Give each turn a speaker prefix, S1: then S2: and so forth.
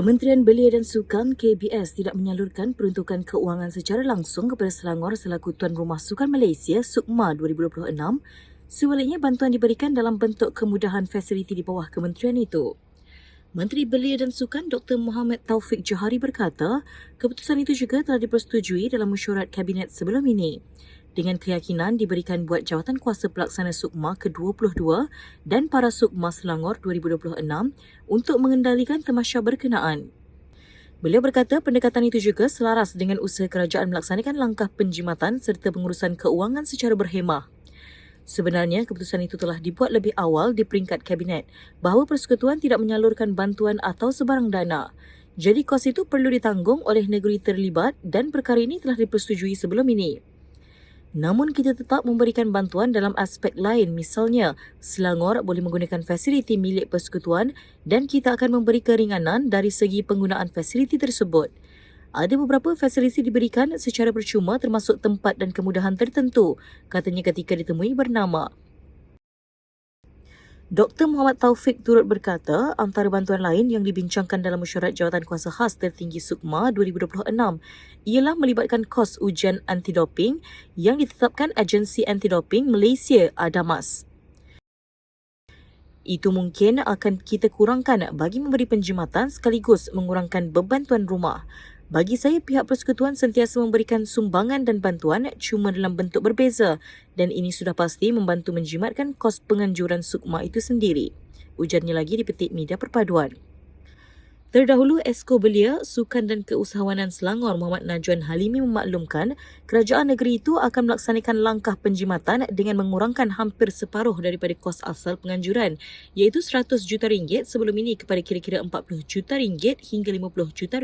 S1: Kementerian Belia dan Sukan KBS tidak menyalurkan peruntukan keuangan secara langsung kepada Selangor selaku Tuan Rumah Sukan Malaysia SUKMA 2026. Sebaliknya, bantuan diberikan dalam bentuk kemudahan fasiliti di bawah kementerian itu. Menteri Belia dan Sukan Dr. Mohamed Taufik Johari berkata, keputusan itu juga telah dipersetujui dalam mesyuarat Kabinet sebelum ini. Dengan keyakinan diberikan buat jawatan kuasa pelaksana SUKMA ke-22 dan para SUKMA Selangor 2026 untuk mengendalikan tamasya berkenaan. Beliau berkata pendekatan itu juga selaras dengan usaha kerajaan melaksanakan langkah penjimatan serta pengurusan keuangan secara berhemah. Sebenarnya, keputusan itu telah dibuat lebih awal di peringkat Kabinet bahawa persekutuan tidak menyalurkan bantuan atau sebarang dana. Jadi kos itu perlu ditanggung oleh negeri terlibat dan perkara ini telah dipersetujui sebelum ini. Namun kita tetap memberikan bantuan dalam aspek lain, misalnya Selangor boleh menggunakan fasiliti milik persekutuan dan kita akan memberi keringanan dari segi penggunaan fasiliti tersebut. Ada beberapa fasiliti diberikan secara percuma termasuk tempat dan kemudahan tertentu, katanya ketika ditemui bernama. Dr. Mohamed Taufik turut berkata, antara bantuan lain yang dibincangkan dalam mesyuarat jawatan kuasa khas tertinggi SUKMA 2026 ialah melibatkan kos ujian anti-doping yang ditetapkan Agensi Anti-Doping Malaysia ADAMAS. Itu mungkin akan kita kurangkan bagi memberi penjimatan sekaligus mengurangkan beban tuan rumah. Bagi saya, pihak persekutuan sentiasa memberikan sumbangan dan bantuan cuma dalam bentuk berbeza dan ini sudah pasti membantu menjimatkan kos penganjuran SUKMA itu sendiri. Ujarnya lagi di petik media perpaduan. Terdahulu, Esko Belia, Sukan dan Keusahawanan Selangor Muhammad Najwan Halimi memaklumkan kerajaan negeri itu akan melaksanakan langkah penjimatan dengan mengurangkan hampir separuh daripada kos asal penganjuran iaitu RM100 juta sebelum ini kepada kira-kira RM40 juta hingga RM50 juta.